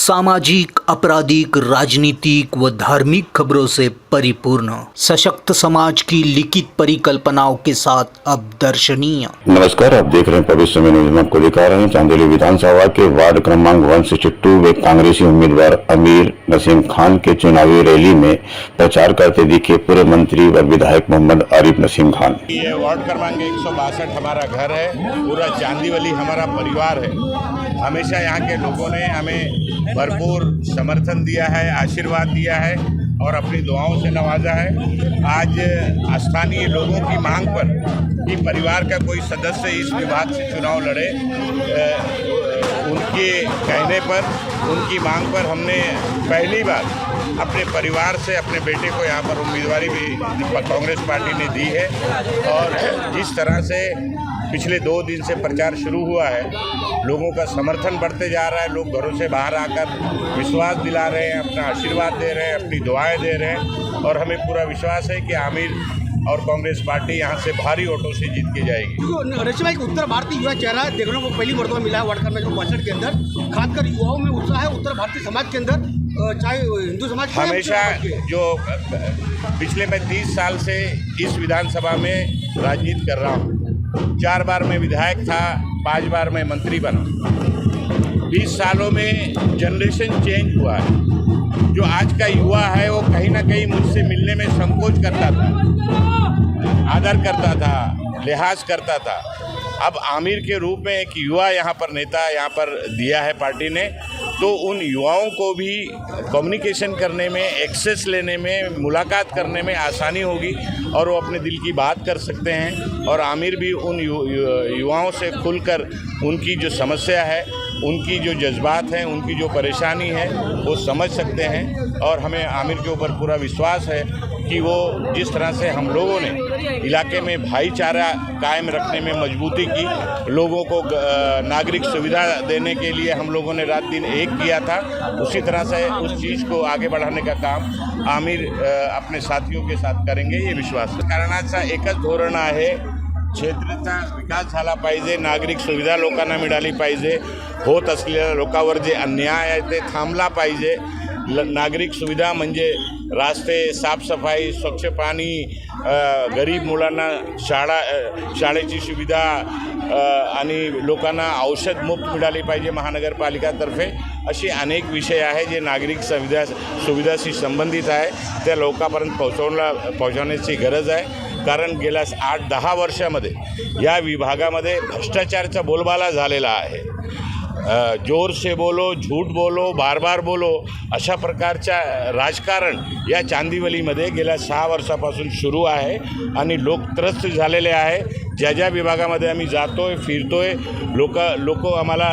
सामाजिक, आपराधिक, राजनीतिक व धार्मिक खबरों से परिपूर्ण सशक्त समाज की लिखित परिकल्पनाओं के साथ अब दर्शनीय। नमस्कार, आप देख रहे हैं भविष्य में न्यूज। आपको दिखा रहे हैं चांदोली विधानसभा के वार्ड क्रमांक 162 में कांग्रेसी उम्मीदवार अमीर नसीम खान के चुनावी रैली में प्रचार करते दिखे पूर्व मंत्री व विधायक मोहम्मद आरिफ नसीम खान। ये वार्ड क्रमांक 162 हमारा घर है, पूरा चांदीवली हमारा परिवार है। हमेशा यहाँ के लोगों ने हमें भरपूर समर्थन दिया है, आशीर्वाद दिया है और अपनी दुआओं से नवाजा है। आज स्थानीय लोगों की मांग पर कि परिवार का कोई सदस्य इस विभाग से चुनाव लड़े, उनके कहने पर, उनकी मांग पर हमने पहली बार अपने परिवार से अपने बेटे को यहाँ पर उम्मीदवारी भी कांग्रेस पार्टी ने दी है। और जिस तरह से पिछले 2 दिन से प्रचार शुरू हुआ है, लोगों का समर्थन बढ़ते जा रहा है। लोग घरों से बाहर आकर विश्वास दिला रहे हैं, अपना आशीर्वाद दे रहे हैं, अपनी दुआएं दे रहे हैं और हमें पूरा विश्वास है कि आमिर और कांग्रेस पार्टी यहाँ से भारी वोटों से जीत के जाएगी। रशिया एक उत्तर भारतीय युवा चेहरा देखने को पहली मरतबा मिला है वार्ड क्रमांक 62 के अंदर। खासकर युवाओं में उत्साह है उत्तर भारतीय समाज के अंदर, चाहे हिंदू समाज हमेशा जो पिछले मैं 30 साल से इस विधानसभा में राजनीति कर रहा हूँ। 4 बार मैं विधायक था, 5 बार मैं मंत्री बना। 20 सालों में जनरेशन चेंज हुआ है। जो आज का युवा है वो कहीं ना कहीं मुझसे मिलने में संकोच करता था, आदर करता था, लिहाज करता था। अब आमिर के रूप में एक युवा यहाँ पर नेता यहाँ पर दिया है पार्टी ने, तो उन युवाओं को भी कम्युनिकेशन करने में, एक्सेस लेने में, मुलाकात करने में आसानी होगी और वो अपने दिल की बात कर सकते हैं। और आमिर भी उन युवाओं से खुलकर उनकी जो समस्या है, उनकी जो जज्बात हैं, उनकी जो परेशानी है वो समझ सकते हैं। और हमें आमिर के ऊपर पूरा विश्वास है कि वो जिस तरह से हम लोगों ने इलाके में भाईचारा कायम रखने में मजबूती की, लोगों को नागरिक सुविधा देने के लिए हम लोगों ने रात दिन एक किया था, उसी तरह से उस चीज़ को आगे बढ़ाने का काम आमिर अपने साथियों के साथ करेंगे, ये विश्वास है। कारणाचा एकच धोरण आहे, क्षेत्राचा विकास झाला पाहिजे, नागरिक सुविधा लोकांना मिळाली पाहिजे, होत असलेल्या लोकांवर जे अन्याय आहे ते थांबला पाहिजे। नागरिक सुविधा म्हणजे रास्ते, साफसफाई, स्वच्छ पाणी, गरीब मुलांना शाळेची सुविधा आणि लोकांना औषध मुक्त मिळाली पाहिजे महानगरपालिकातर्फे। अशी अनेक विषय आहे जे नागरिक सुविधाशी संबंधित आहे, त्या लोकांपर्यंत पोहोचवण्याची गरज आहे। कारण गेल्या 8-10 वर्षामध्ये या विभागामध्ये भ्रष्टाचाराचा बोलबाला झालेला आहे। जोर से बोलो, झूठ बोलो, बार बार बोलो, अशा प्रकारच्या राजकारण या चांदिवलीमध्ये गेल्या 6 वर्षापासून सुरू आहे आणि लोक त्रस्त झालेले आहे। ज्या ज्या विभागामध्ये आम्ही जातोय, फिरतोय, लोक आम्हाला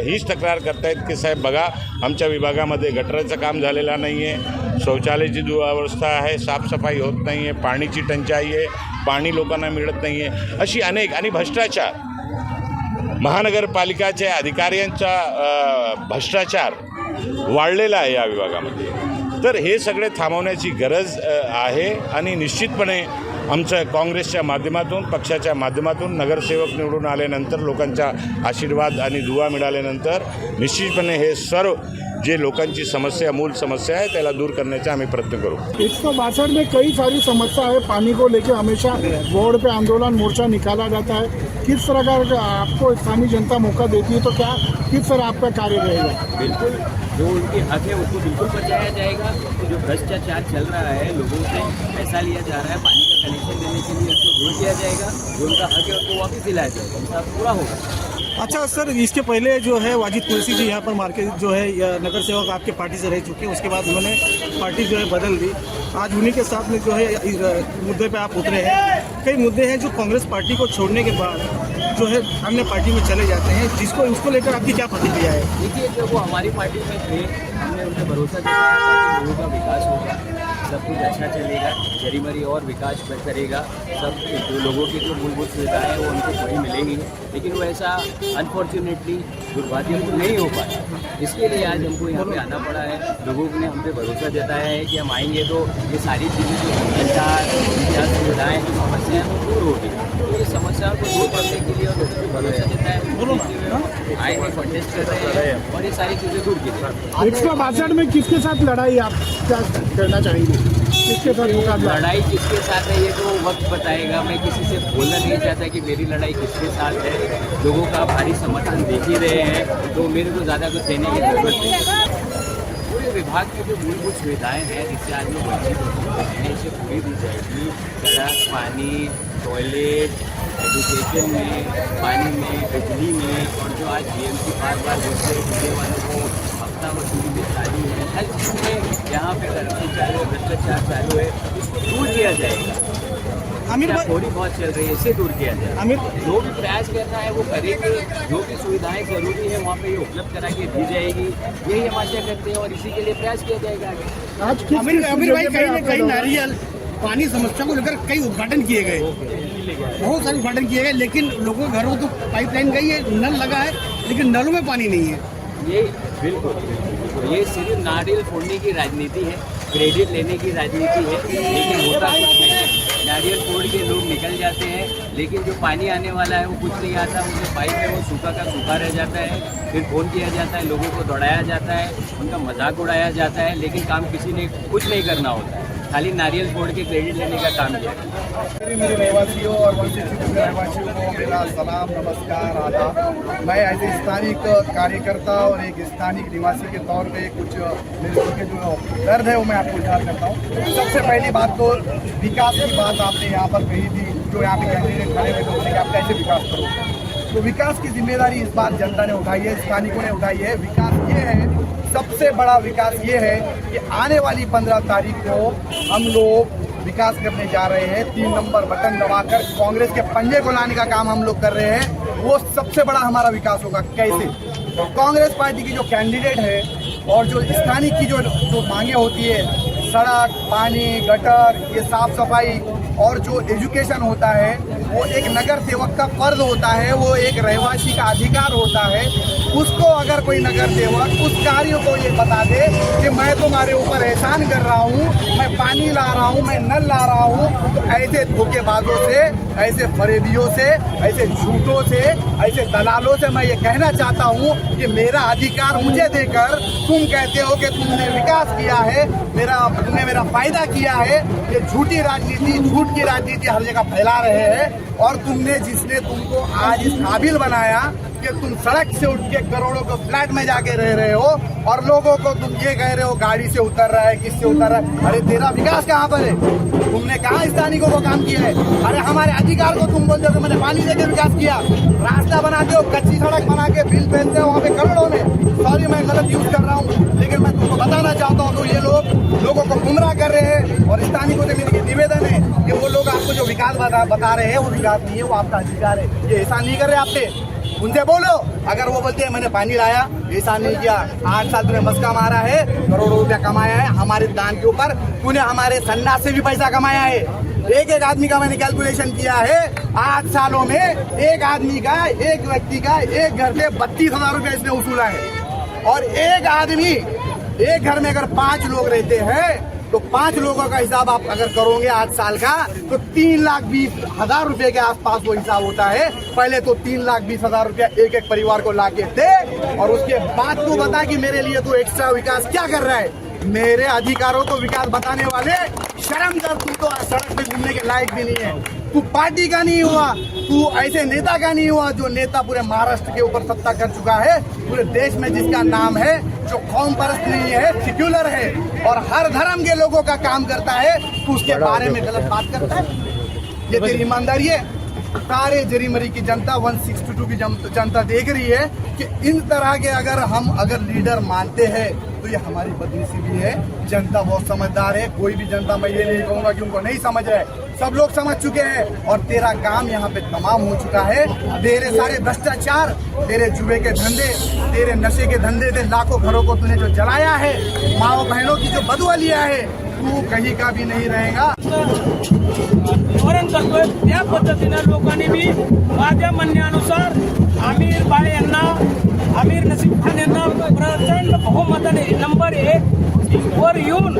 हीच तक्रार करतायत की साहेब बघा, आमच्या विभागामध्ये गटराचं काम झालेलं नाही आहे, शौचालयाची दुरावस्था आहे, साफसफाई होत नाही आहे, पाणीची टंचाई आहे, पाणी लोकांना मिळत नाही आहे, अशी अनेक आणि भ्रष्टाचार, महानगरपालिकाच्या अधिकाऱ्यांचा भ्रष्टाचार वाढलेला आहे या विभागामध्ये। तर हे सगळे थांबवण्याची गरज आहे आणि निश्चितपणे आमच्या काँग्रेसच्या माध्यमातून, पक्षाच्या माध्यमातून, नगरसेवक निवडून आल्यानंतर, लोकांचा आशीर्वाद आणि दुआ मिळाल्यानंतर निश्चितपणे हे सर्व जे लोकांची समस्या, मूल समस्या है, त्याला दूर करने का हमें प्रयत्न करो। 162 में कई सारी समस्या है, पानी को लेकर हमेशा वार्ड पे आंदोलन मोर्चा निकाला जाता है। किस तरह का आपको स्थानीय जनता मौका देती है तो क्या किस तरह आपका कार्य रहेगा? बिल्कुल, जो उनके हक है उसको बिल्कुल बचाया जाएगा। जो भ्रष्टाचार चल रहा है, लोगों से पैसा लिया जा रहा है, पानी का कनेक्शन देने के लिए उसको जोड़ दिया जाएगा, जो उनका हक है उनको वापस दिलाया जाएगा, उनका पूरा होगा। अच्छा सर, इसके पहले जो है वाजिद कुरैशी जी यहाँ पर मार्केट जो है नगर सेवक आपके पार्टी से रह चुके हैं, उसके बाद उन्होंने पार्टी जो है बदल दी। आज उन्हीं के साथ में जो है इस मुद्दे पे आप उतरे हैं। कई मुद्दे हैं जो कांग्रेस पार्टी को छोड़ने के बाद जो है अन्य पार्टी में चले जाते हैं, उसको लेकर आपकी क्या प्रतिक्रिया है? देखिए, जब वो हमारी पार्टी में थे, हमने उन्हें भरोसा दिया कि लोगों का विकास होगा, सब कुछ अच्छा चलेगा, जरीमरी और विकास करेगा, सब जो लोगों की जो मूलभूत सुविधाएं हैं वो उनको पूरी मिलेंगी। लेकिन वो ऐसा अनफॉर्चुनेटली, दुर्भाग्यपूर्ण नहीं हो पाया। इसके लिए आज हमको यहाँ पे आना पड़ा है। लोगों ने हम पे भरोसा जताया है कि हम आएंगे तो ये सारी चीज़ें जो भ्रष्टाचार, सुविधाएँ, जो समस्याएँ वो दूर होगी। तो ये समस्या साहब को वोट करने के लिए और लोगों को भरोसा देता है, आए हैं, कॉन्टेस्ट कर रहे हैं और ये सारी चीज़ें दूर की जाए। 162 में किसके साथ लड़ाई आप क्या करना चाहेंगे, किसके साथ मुकाबला? लड़ाई किसके साथ है ये तो वक्त बताएगा। मैं किसी से बोलना नहीं चाहता कि मेरी लड़ाई किसके साथ है। लोगों का भारी समर्थन देख ही रहे हैं, तो मेरे को ज़्यादा कुछ देने की जरूरत नहीं है। पूरे विभाग की जो मूलभूत सुविधाएं हैं जिससे आज लोग वंचित होते हैं, इसे पूरी दी जाएगी। सड़क, पानी, टॉयलेट, एजुकेशन में, पानी में, बिजली में, और जो आज BMC बार दूसरे जिले वालों को हफ्ता वसूली में चालू है, हर चीज़ में यहाँ पे करप्शन चालू है, भ्रष्टाचार चालू है, इसको दूर किया जाएगा। आमिर क्या भाई, थोड़ी बहुत चल रही है, इसे दूर किया जाए। आमिर जो भी प्रयास करना है वो करेंगे, जो भी सुविधाएं जरूरी है वहाँ पे ये उपलब्ध करा के दी जाएगी, यही हम आशा करते हैं और इसी के लिए प्रयास किया जाएगा आगे। आज किस अमीर भाई कहीं ना कहीं नारियल पानी समस्या को लेकर कई उद्घाटन किए गए, बहुत सारे उद्घाटन किए गए, लेकिन लोगों के घरों तो पाइपलाइन गई है, नल लगा है, लेकिन नलों में पानी नहीं है। ये बिल्कुल ये सिर्फ नारियल फोड़ने की राजनीति है, क्रेडिट लेने की राजनीति है, लेकिन होता कुछ नहीं है। नारियल फोड़ के लोग निकल जाते हैं, लेकिन जो पानी आने वाला है वो कुछ नहीं आता, उनके पाइप में वो सूखा का सूखा रह जाता है, फिर फोन किया जाता है, लोगों को दौड़ाया जाता है, उनका मजाक उड़ाया जाता है, लेकिन काम किसी ने कुछ नहीं करना होता है, खाली नारियल फोड़ के क्रेडिट लेने का काम किया। मेरे रहवासियों और 162 के रहवासियों को मेरा सलाम, नमस्कार, आदाब। मैं एज ए स्थानिक कार्यकर्ता और एक स्थानिक निवासी के तौर पे कुछ मेरे दिल के जो दर्द है वो मैं आपको इजहार करता हूँ। सबसे पहली बात तो विकास की बात आपने यहाँ पर कही थी, जो यहाँ पे कैंडिडेट खड़े हुए थे कि आप कैसे विकास करोगे, तो विकास की जिम्मेदारी इस बार जनता ने उठाई है, स्थानिकों ने उठाई है। विकास ये है, सबसे बड़ा विकास ये है कि आने वाली 15 तारीख को हम लोग विकास करने जा रहे हैं। 3 नंबर बटन दबाकर कांग्रेस के पंजे को लाने का काम हम लोग कर रहे हैं। वो सबसे बड़ा हमारा विकास होगा। कैसे? तो कांग्रेस पार्टी की जो कैंडिडेट है और जो स्थानीय की जो मांगे होती है, सड़क, पानी, गटर, ये साफ सफाई और जो एजुकेशन होता है, वो एक नगर सेवक का फर्ज होता है, वो एक रहवासी का अधिकार होता है। उसको अगर कोई नगर सेवक उस कार्य को ये बता दे कि मैं तुम्हारे ऊपर एहसान कर रहा हूँ, मैं पानी ला रहा हूँ, मैं नल ला रहा हूँ, तो ऐसे धोखेबाजों से, ऐसे फरेबियों से, ऐसे झूठों से, ऐसे दलालों से मैं ये कहना चाहता हूँ कि मेरा अधिकार मुझे देकर तुम कहते हो कि तुमने विकास किया है, तुमने मेरा फायदा किया है। ये झूठी राजनीति, झूठ की राजनीति हर जगह फैला रहे हैं। और जिसने तुमको आज इस काबिल बनाया कि तुम सड़क से उठ के करोड़ों के फ्लैट में जाके रह रहे हो और लोगों को तुम ये कह रहे हो गाड़ी से उतर रहा है, किससे उतर रहा है। अरे तेरा विकास कहाँ पर है? तुमने कहाँ स्थानिकों को काम किया है? अरे हमारे अधिकार को तुम बोलते हो कि मैंने पानी देकर विकास किया, रास्ता बनाते हो, कच्ची सड़क बना के बिल पहनते हो वहाँ पे करोड़ों में। सॉरी, मैं गलत यूज कर रहा हूँ, लेकिन मैं तुमको बताना चाहता हूँ, तो ये लोगों को गुमराह कर रहे हैं। और स्थानिकों से मेरी निवेदन है कि वो लोग आपको जो विकास बता रहे हैं वो विकास नहीं है, वो आपका अधिकार है। ये एहसान नहीं कर रहे आप पे, उनसे बोलो। अगर वो बोलते हैं मैंने पानी लाया, ऐसा नहीं किया, 8 साल तूने मस्का मारा है, करोड़ों रुपया कमाया है हमारे दान के ऊपर, तूने हमारे सन्नास से भी पैसा कमाया है। एक आदमी का मैंने कैलकुलेशन किया है, 8 सालों में एक आदमी का, एक व्यक्ति का, एक घर से 32,000 रुपया इसने वसूला है। और एक आदमी, एक घर में अगर 5 लोग रहते हैं तो 5 लोगों का हिसाब आप अगर करोगे 8 साल का, तो 3,20,000 रुपए के आसपास वो हिसाब होता है। पहले तो 3,20,000 रुपया एक परिवार को लाके दे, और उसके बाद तू बता कि मेरे लिए तू एक्स्ट्रा विकास क्या कर रहा है। मेरे अधिकारों को विकास बताने वाले, शर्म कर, तू तो सड़क पे घूमने के लायक भी नहीं है। तू पार्टी का नहीं हुआ, तू ऐसे नेता का नहीं हुआ जो नेता पूरे महाराष्ट्र के ऊपर सत्ता कर चुका है, पूरे देश में जिसका नाम है, जो कौम परस्त नहीं है, सेक्युलर है और हर धर्म के लोगों का काम करता है, तू उसके बारे में गलत बात करता है। ये तेरी ईमानदारी है। सारे जरीमरी की जनता, 162 की जनता देख रही है कि इन तरह के अगर लीडर मानते हैं तो ये हमारी बदनसीबी है। जनता बहुत समझदार है, कोई भी जनता, मैं ये नहीं कहूँगा कि उनको नहीं समझ है, सब लोग समझ चुके हैं। और तेरा काम यहाँ पे तमाम हो चुका है। तेरे सारे भ्रष्टाचार, तेरे जुए के धंधे, तेरे नशे के धंधे से लाखों घरों को तूने जो जलाया है, माओ बहनों की जो बदुआ लिया है, तू कहीं का भी नहीं रहेगा। धोरण करतोय त्या पद्धतीनं लोकांनी बी माझ्या म्हणण्यानुसार आमिर नसीम खान यांना प्रचंड बहुमताने नंबर 1 वर येऊन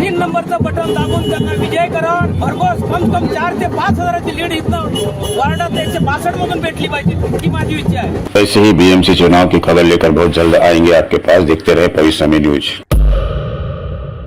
3 नंबरचं बटन दाबून त्यांना विजय करा. भरघोस कम 4 ते 5 हजाराची लीड इथनं वार्डात 162 मधून भेटली पाहिजे ही माझी इच्छा आहे. ऐसे ही बीएमसी चुनाव की खबर लेकर बहुत जल्द आएंगे आपके पास. देखते रहे भविष्य में न्यूज.